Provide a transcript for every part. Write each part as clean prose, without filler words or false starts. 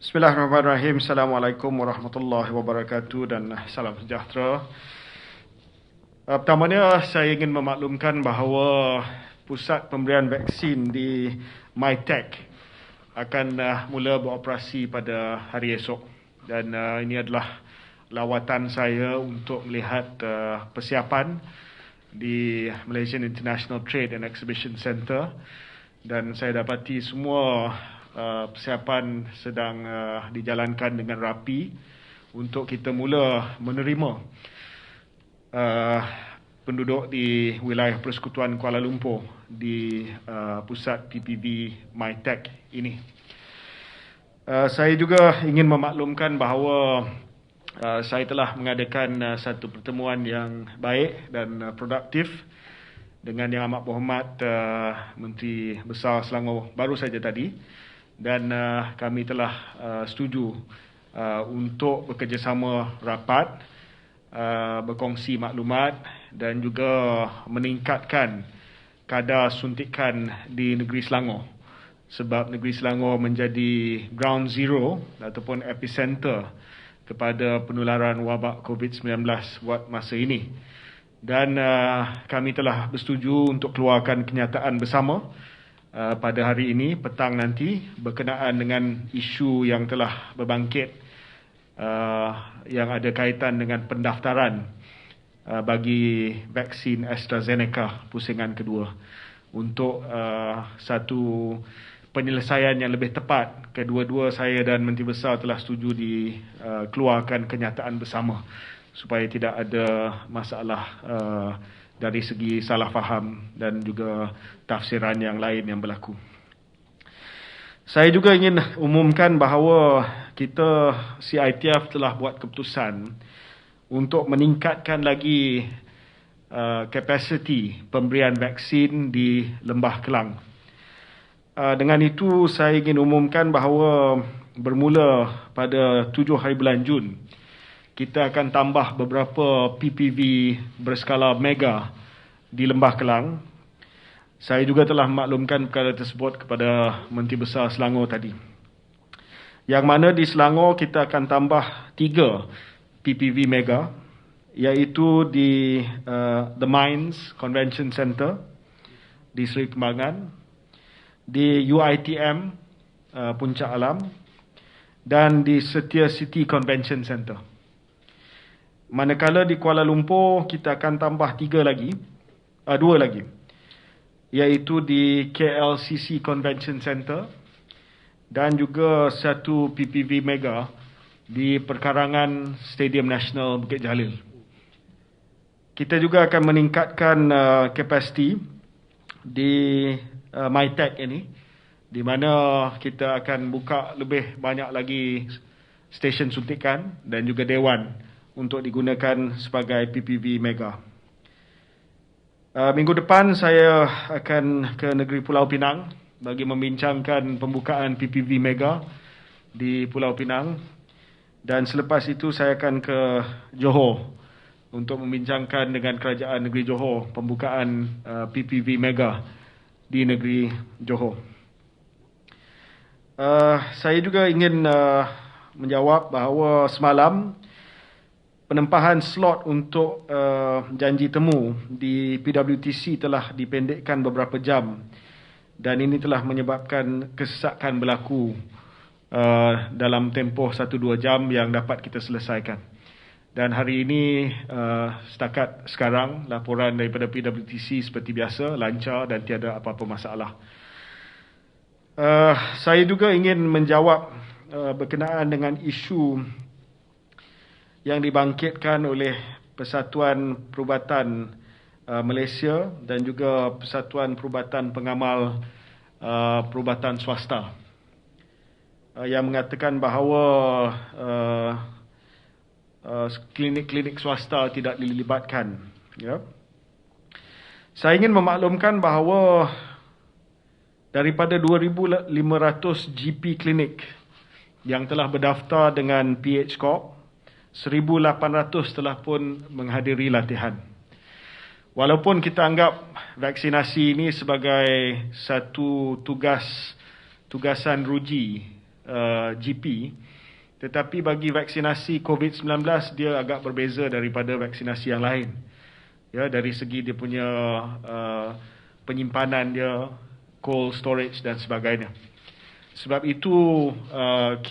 Bismillahirrahmanirrahim. Assalamualaikum warahmatullahi wabarakatuh dan salam sejahtera. Pertamanya, saya ingin memaklumkan bahawa pusat pemberian vaksin di MyTech akan mula beroperasi pada hari esok. Dan ini adalah lawatan saya untuk melihat persiapan di Malaysian International Trade and Exhibition Centre. Dan saya dapati semua persiapan sedang dijalankan dengan rapi untuk kita mula menerima penduduk di wilayah Persekutuan Kuala Lumpur di pusat PPV MyTech ini. Saya juga ingin memaklumkan bahawa saya telah mengadakan satu pertemuan yang baik dan produktif dengan Yang Amat Berhormat Menteri Besar Selangor baru saja tadi, dan kami telah setuju untuk bekerjasama rapat, berkongsi maklumat dan juga meningkatkan kadar suntikan di negeri Selangor, sebab negeri Selangor menjadi ground zero ataupun epicenter kepada penularan wabak COVID-19 buat masa ini. Dan kami telah bersetuju untuk keluarkan kenyataan bersama pada hari ini, petang nanti, berkenaan dengan isu yang telah berbangkit yang ada kaitan dengan pendaftaran bagi vaksin AstraZeneca pusingan kedua untuk satu penyelesaian yang lebih tepat. Kedua-dua saya dan Menteri Besar telah setuju dikeluarkan kenyataan bersama supaya tidak ada masalah dari segi salah faham dan juga tafsiran yang lain yang berlaku. Saya juga ingin umumkan bahawa kita CITF telah buat keputusan untuk meningkatkan lagi kapasiti pemberian vaksin di Lembah Kelang. Dengan itu, saya ingin umumkan bahawa bermula pada 7 hari bulan Jun, kita akan tambah beberapa PPV berskala mega di Lembah Kelang. Saya juga telah memaklumkan perkara tersebut kepada Menteri Besar Selangor tadi. Yang mana di Selangor kita akan tambah 3 PPV mega, iaitu di The Mines Convention Centre di Seri Kembangan, di UiTM Puncak Alam, dan di Setia City Convention Centre. Manakala di Kuala Lumpur kita akan tambah 2 lagi, iaitu di KLCC Convention Centre dan juga satu PPV mega di perkarangan Stadium Nasional Bukit Jalil. Kita juga akan meningkatkan kapasiti di MyTech ini, di mana kita akan buka lebih banyak lagi stesen suntikan dan juga dewan untuk digunakan sebagai PPV mega. Minggu depan saya akan ke negeri Pulau Pinang bagi membincangkan pembukaan PPV mega di Pulau Pinang, dan selepas itu saya akan ke Johor untuk membincangkan dengan kerajaan negeri Johor pembukaan PPV mega di negeri Johor. Saya juga ingin menjawab bahawa semalam penempahan slot untuk janji temu di PWTC telah dipendekkan beberapa jam, dan ini telah menyebabkan kesesakan berlaku dalam tempoh 1-2 jam yang dapat kita selesaikan. Dan hari ini setakat sekarang laporan daripada PWTC seperti biasa, lancar dan tiada apa-apa masalah. Saya juga ingin menjawab berkenaan dengan isu yang dibangkitkan oleh Persatuan Perubatan Malaysia dan juga Persatuan Perubatan Pengamal Perubatan Swasta, yang mengatakan bahawa klinik-klinik swasta tidak dilibatkan. Ya. Saya ingin memaklumkan bahawa daripada 2,500 GP klinik yang telah berdaftar dengan PH Corp, 1,800 telah pun menghadiri latihan. Walaupun kita anggap vaksinasi ini sebagai satu tugas tugasan ruji GP, tetapi bagi vaksinasi COVID-19 dia agak berbeza daripada vaksinasi yang lain. Ya, dari segi dia punya penyimpanan dia, cold storage dan sebagainya. Sebab itu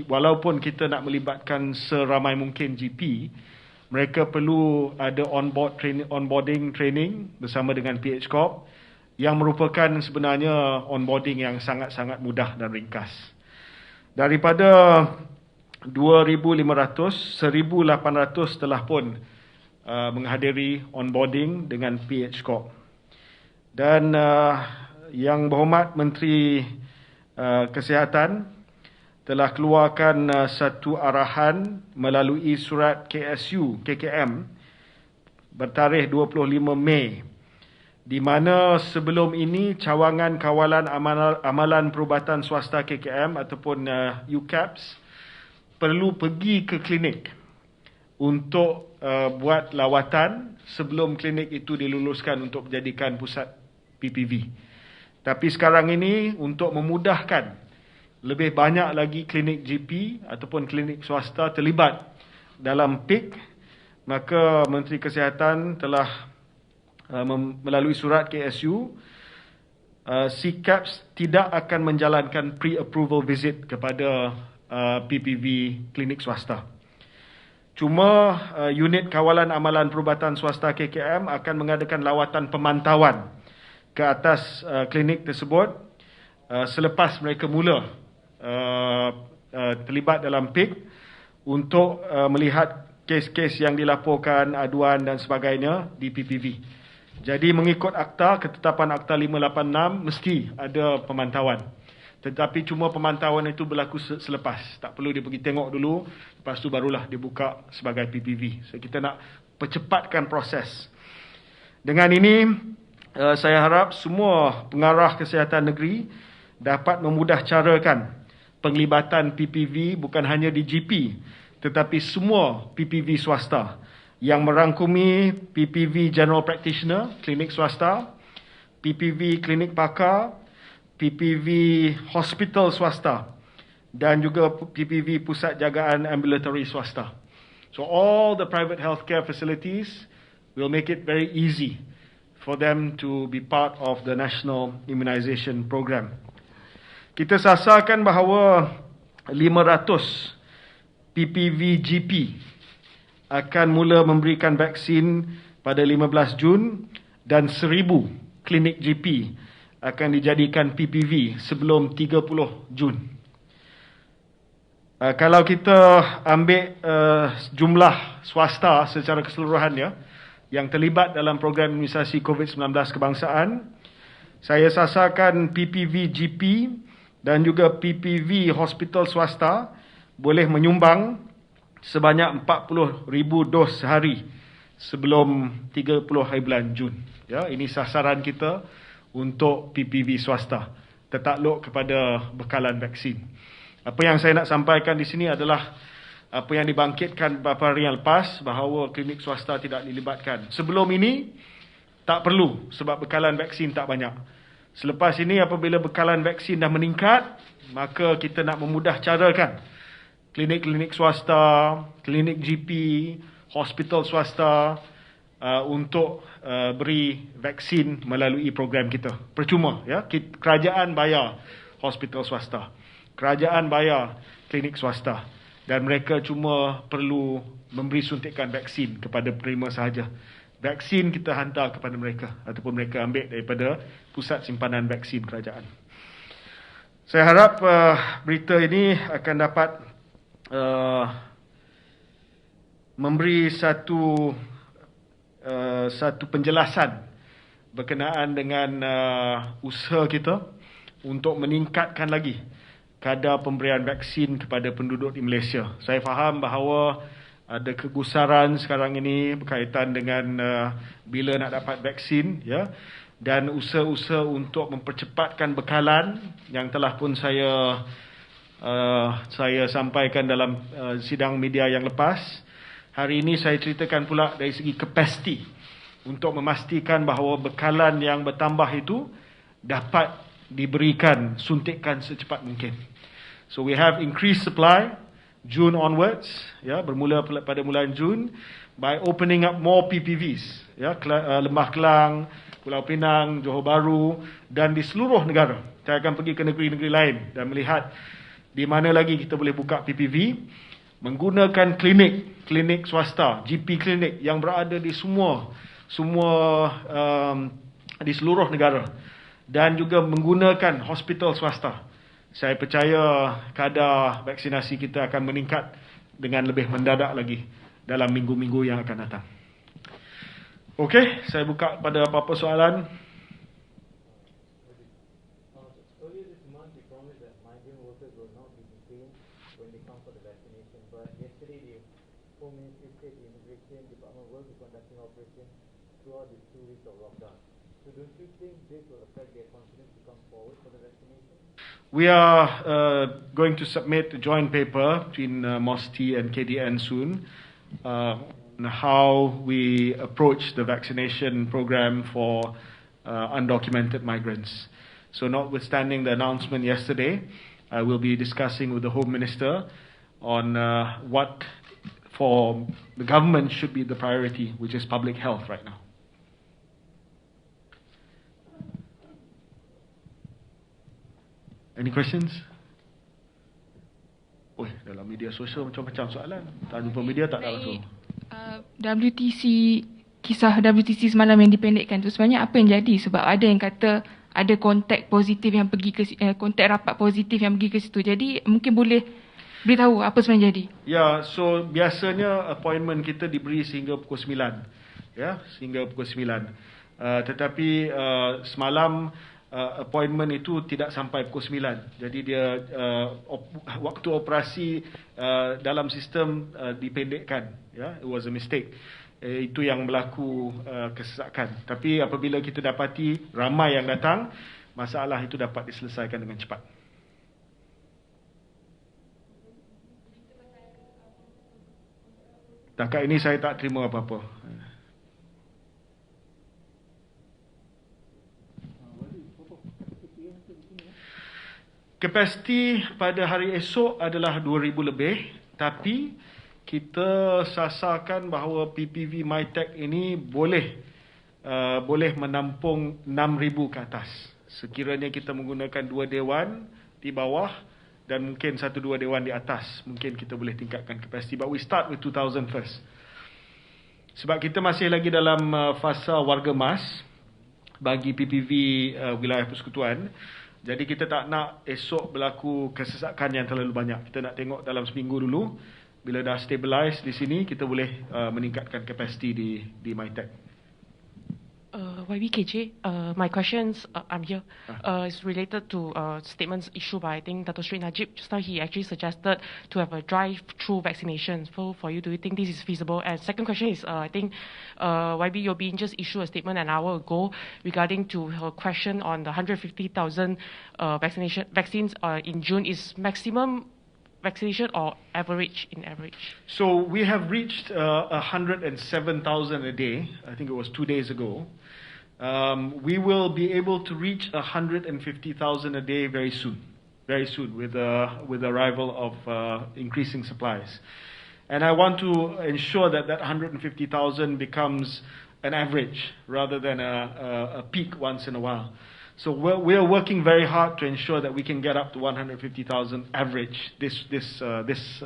walaupun kita nak melibatkan seramai mungkin GP, mereka perlu ada onboarding training bersama dengan PH Corp yang merupakan sebenarnya onboarding yang sangat-sangat mudah dan ringkas. Daripada 2,500, 1,800 telah pun menghadiri onboarding dengan PH Corp. Dan Yang Berhormat Menteri Kesihatan telah keluarkan satu arahan melalui surat KSU KKM bertarikh 25 Mei, di mana sebelum ini cawangan kawalan amalan perubatan swasta KKM ataupun UCAPS perlu pergi ke klinik untuk buat lawatan sebelum klinik itu diluluskan untuk menjadikan pusat PPV. Tapi sekarang ini untuk memudahkan lebih banyak lagi klinik GP ataupun klinik swasta terlibat dalam PIK, maka Menteri Kesihatan telah melalui surat KSU, CCAPS tidak akan menjalankan pre-approval visit kepada PPV klinik swasta. Cuma unit kawalan amalan perubatan swasta KKM akan mengadakan lawatan pemantauan ke atas klinik tersebut selepas mereka mula terlibat dalam PIK untuk melihat kes-kes yang dilaporkan, aduan dan sebagainya di PPV. Jadi mengikut akta, ketetapan akta 586 mesti ada pemantauan. Tetapi cuma pemantauan itu berlaku selepas. Tak perlu dia pergi tengok dulu, lepas tu barulah dia buka sebagai PPV. So kita nak percepatkan proses. Dengan ini, saya harap semua pengarah kesihatan negeri dapat memudahcarakan penglibatan PPV bukan hanya di GP, tetapi semua PPV swasta yang merangkumi PPV General Practitioner, klinik swasta, PPV klinik pakar, PPV hospital swasta dan juga PPV pusat jagaan ambulatory swasta. So all the private healthcare facilities will make it very easy for them to be part of the national immunisation program. Kita sasarkan bahawa 500 PPV GP akan mula memberikan vaksin pada 15 Jun dan 1,000 klinik GP akan dijadikan PPV sebelum 30 Jun. Kalau kita ambil jumlah swasta secara keseluruhannya yang terlibat dalam program imunisasi COVID-19 kebangsaan, saya sasarkan PPV GP dan juga PPV hospital swasta boleh menyumbang sebanyak 40,000 dos sehari sebelum 30 hari bulan Jun. Ya, ini sasaran kita untuk PPV swasta, tertakluk kepada bekalan vaksin. Apa yang saya nak sampaikan di sini adalah apa yang dibangkitkan beberapa hari yang lepas bahawa klinik swasta tidak dilibatkan. Sebelum ini tak perlu sebab bekalan vaksin tak banyak. Selepas ini apabila bekalan vaksin dah meningkat, maka kita nak memudah carakan klinik-klinik swasta, klinik GP, hospital swasta untuk beri vaksin melalui program kita. Percuma, ya. Kerajaan bayar hospital swasta, kerajaan bayar klinik swasta dan mereka cuma perlu memberi suntikan vaksin kepada penerima sahaja. Vaksin kita hantar kepada mereka ataupun mereka ambil daripada pusat simpanan vaksin kerajaan. Saya harap berita ini akan dapat memberi satu penjelasan berkenaan dengan usaha kita untuk meningkatkan lagi kadar pemberian vaksin kepada penduduk di Malaysia. Saya faham bahawa ada kegusaran sekarang ini berkaitan dengan bila nak dapat vaksin, ya, dan usaha-usaha untuk mempercepatkan bekalan yang telah pun saya sampaikan dalam sidang media yang lepas. Hari ini saya ceritakan pula dari segi kapasiti untuk memastikan bahawa bekalan yang bertambah itu dapat diberikan suntikan secepat mungkin. So we have increased supply June onwards, ya, bermula pada bulan Jun, by opening up more PPVs, ya, Lembah Kelang, Pulau Pinang, Johor Bahru, dan di seluruh negara. Saya akan pergi ke negeri-negeri lain dan melihat di mana lagi kita boleh buka PPV menggunakan klinik swasta, GP klinik yang berada di semua di seluruh negara, dan juga menggunakan hospital swasta. Saya percaya kadar vaksinasi kita akan meningkat dengan lebih mendadak lagi dalam minggu-minggu yang akan datang. Okey, saya buka pada apa-apa soalan. Earlier this month, you promised that migrant workers will not be detained when they come for the vaccination. But yesterday, the Home Ministry said the Immigration Department will be conducting operations throughout the 2 weeks of lockdown. So don't you think this will affect their confidence to come forward for the vaccination? We are going to submit a joint paper between MOSTI and KDN soon on how we approach the vaccination program for undocumented migrants. So notwithstanding the announcement yesterday, I will be discussing with the Home Minister on what for the government should be the priority, which is public health right now. Any questions? Dalam media sosial macam-macam soalan. Tak jumpa media tak langsung. WTC, kisah WTC semalam yang dipendekkan tu sebenarnya apa yang jadi? Sebab ada yang kata ada kontak positif yang pergi ke kontak rapat positif yang pergi ke situ. Jadi mungkin boleh beritahu apa sebenarnya jadi? Ya, so biasanya appointment kita diberi sehingga pukul 9. Ya, sehingga pukul 9. Tetapi semalam appointment itu tidak sampai pukul 9. Jadi dia waktu operasi dalam sistem dipendekkan. Ya, it was a mistake. Itu yang berlaku kesesakan. Tapi apabila kita dapati ramai yang datang, masalah itu dapat diselesaikan dengan cepat. Takat ini saya tak terima apa-apa. Kapasiti pada hari esok adalah 2,000 lebih, tapi kita sasarkan bahawa PPV MyTech ini boleh menampung 6,000 ke atas. Sekiranya kita menggunakan 2 dewan di bawah dan mungkin 1-2 dewan di atas, mungkin kita boleh tingkatkan kapasiti. But we start with 2,000 first. Sebab kita masih lagi dalam fasa warga mas bagi PPV wilayah persekutuan. Jadi kita tak nak esok berlaku kesesakan yang terlalu banyak. Kita nak tengok dalam seminggu dulu. Bila dah stabilize di sini, kita boleh meningkatkan kapasiti di MyTech. YBKJ, my questions, I'm here, is related to statements issued by, I think, Dato Sri Najib. Just now he actually suggested to have a drive-through vaccination. So for you, do you think this is feasible? And second question is, I think YB Yobin just issued a statement an hour ago regarding to her question on the 150,000 vaccines in June. Is maximum vaccination or average in average? So we have reached 107,000 a day. I think it was 2 days ago. We will be able to reach 150,000 a day very soon with the arrival of increasing supplies. And I want to ensure that 150,000 becomes an average rather than a peak once in a while. So we are working very hard to ensure that we can get up to 150,000 average this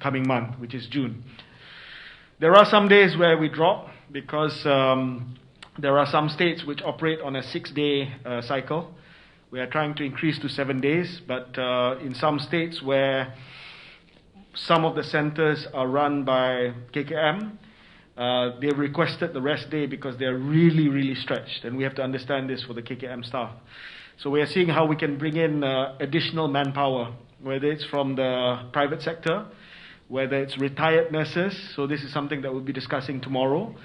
coming month, which is June. There are some days where we drop because there are some states which operate on a 6-day cycle. We are trying to increase to 7 days, but in some states where some of the centers are run by KKM, they requested the rest day because they are really, really stretched, and we have to understand this for the KKM staff. So we are seeing how we can bring in additional manpower, whether it's from the private sector, whether it's retired nurses, so this is something that we'll be discussing tomorrow,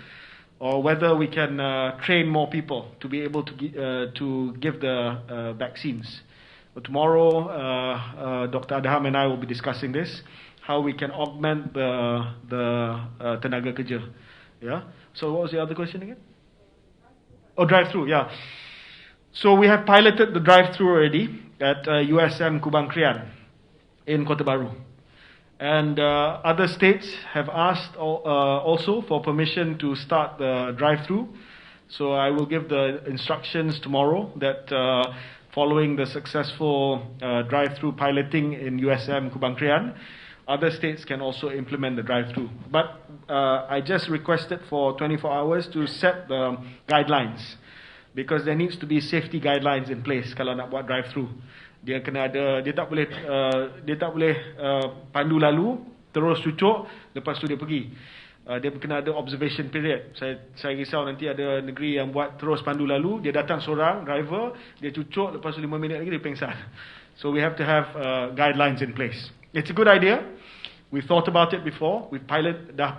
or whether we can train more people to be able to give the vaccines. But tomorrow, Dr. Adham and I will be discussing this, how we can augment the tenaga kerja. Yeah. So what was the other question again? Oh, drive-through. Yeah. So we have piloted the drive-through already at USM Kubang Krian in Kota Baru. And other states have asked also for permission to start the drive-through. So I will give the instructions tomorrow that following the successful drive-through piloting in USM Kubang Krian, other states can also implement the drive-through. But I just requested for 24 hours to set the guidelines, because there needs to be safety guidelines in place kalau nak buat drive-through. Dia kena ada, dia tak boleh pandu lalu terus cucuk lepas tu dia pergi. Dia kena ada observation period. Saya risau nanti ada negeri yang buat terus pandu lalu, dia datang seorang driver, dia cucuk lepas tu 5 minit lagi dia pengsan. So we have to have guidelines in place. It's a good idea. We thought about it before. We pilot dah,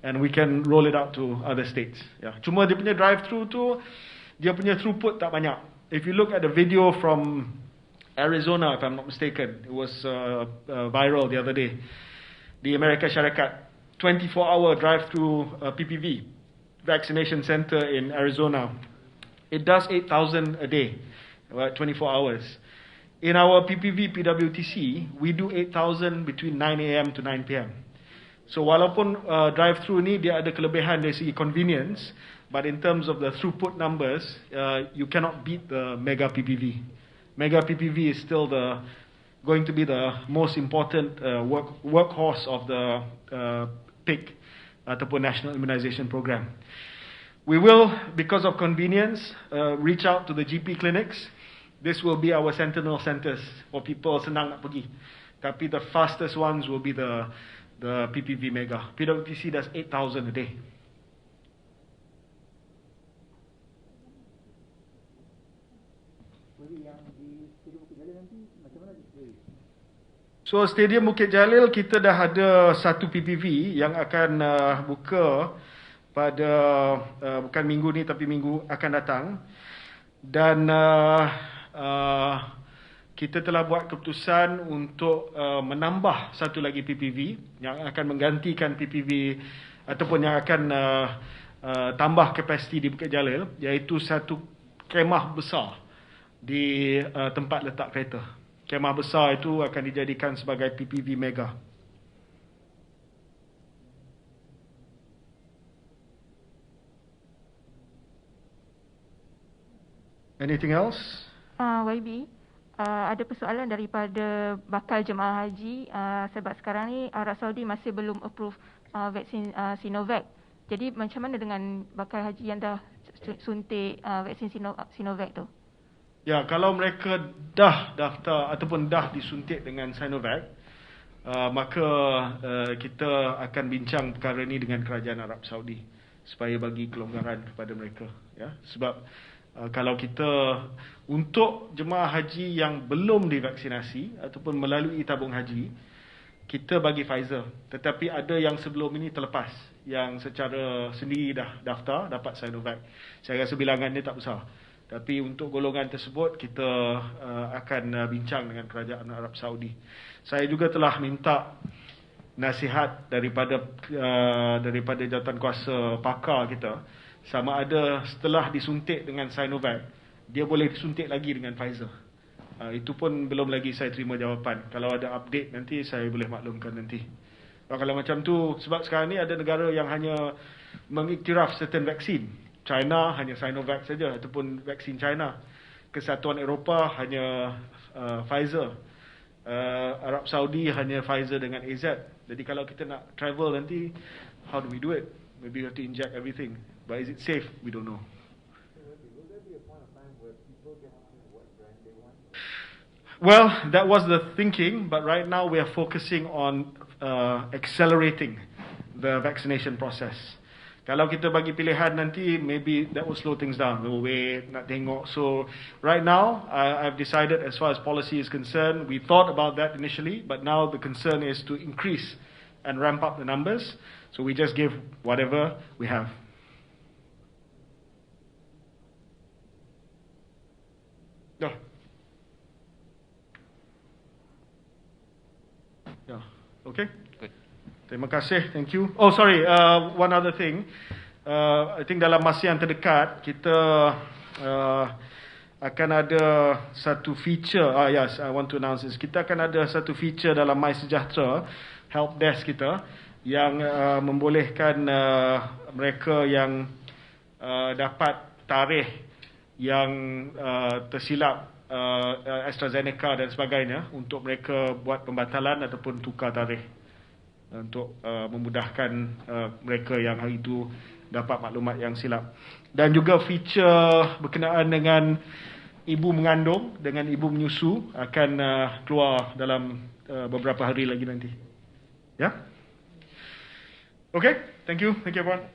and we can roll it out to other states. Yeah. Cuma dia punya drive-through tu, dia punya throughput tak banyak. If you look at the video from Arizona, if I'm not mistaken, it was viral the other day. The Amerika Syarikat 24-hour drive-through PPV vaccination center in Arizona. It does 8,000 a day, about 24 hours. In our PPV PWTC, we do 8,000 between 9 a.m. to 9 p.m. So walaupun drive-through ni dia ada kelebihan dari segi convenience, but in terms of the throughput numbers, you cannot beat the mega PPV. Mega PPV is still going to be the most important workhorse of the PIC ataupun National Immunization Program. We will, because of convenience, reach out to the GP clinics. This will be our sentinel centers for people senang nak pergi. Tapi the fastest ones will be the PPV mega. PWTC does 8,000 a day. So Stadium Bukit Jalil kita dah ada satu PPV yang akan buka pada bukan minggu ni tapi minggu akan datang, dan kita telah buat keputusan untuk menambah satu lagi PPV yang akan menggantikan PPV ataupun yang akan tambah kapasiti di Bukit Jalil, iaitu satu kemah besar di tempat letak kereta. Kemah besar itu akan dijadikan sebagai PPV mega. Anything else? YB, ada persoalan daripada bakal jemaah haji, sebab sekarang ni Arab Saudi masih belum approve vaksin Sinovac. Jadi macam mana dengan bakal haji yang dah suntik vaksin Sinovac tu? Ya, kalau mereka dah daftar ataupun dah disuntik dengan Sinovac, maka kita akan bincang perkara ini dengan kerajaan Arab Saudi supaya bagi kelonggaran kepada mereka. Ya, sebab kalau kita untuk jemaah haji yang belum divaksinasi ataupun melalui tabung haji, kita bagi Pfizer. Tetapi ada yang sebelum ini terlepas, yang secara sendiri dah daftar dapat Sinovac. Saya rasa bilangannya tak besar. Tapi untuk golongan tersebut kita akan bincang dengan kerajaan Arab Saudi. Saya juga telah minta nasihat daripada jawatankuasa pakar kita, sama ada setelah disuntik dengan Sinovac, dia boleh disuntik lagi dengan Pfizer. Itu pun belum lagi saya terima jawapan. Kalau ada update nanti saya boleh maklumkan nanti. Kalau macam tu, sebab sekarang ni ada negara yang hanya mengiktiraf certain vaksin. China hanya Sinovac saja ataupun vaksin China. Kesatuan Eropah hanya Pfizer. Arab Saudi hanya Pfizer dengan AZ. Jadi kalau kita nak travel nanti, how do we do it? Maybe we have to inject everything. But is it safe? We don't know. Well, that was the thinking, but right now we are focusing on accelerating the vaccination process. Kalau kita bagi pilihan nanti, maybe that will slow things down. We'll wait, nak tengok. So right now, I've decided as far as policy is concerned, we thought about that initially, but now the concern is to increase and ramp up the numbers. So we just give whatever we have. Dah. Yeah. Okay. Good. Terima kasih, thank you. Oh sorry, one other thing. I think dalam masa yang terdekat kita akan ada satu feature, yes, I want to announce this. Kita akan ada satu feature dalam MySejahtera help desk kita yang membolehkan mereka yang dapat tarikh yang tersilap AstraZeneca dan sebagainya untuk mereka buat pembatalan ataupun tukar tarikh untuk memudahkan mereka yang hari itu dapat maklumat yang silap. Dan juga feature berkenaan dengan ibu mengandung dengan ibu menyusu akan keluar dalam beberapa hari lagi nanti. Ya? Okay, thank you everyone.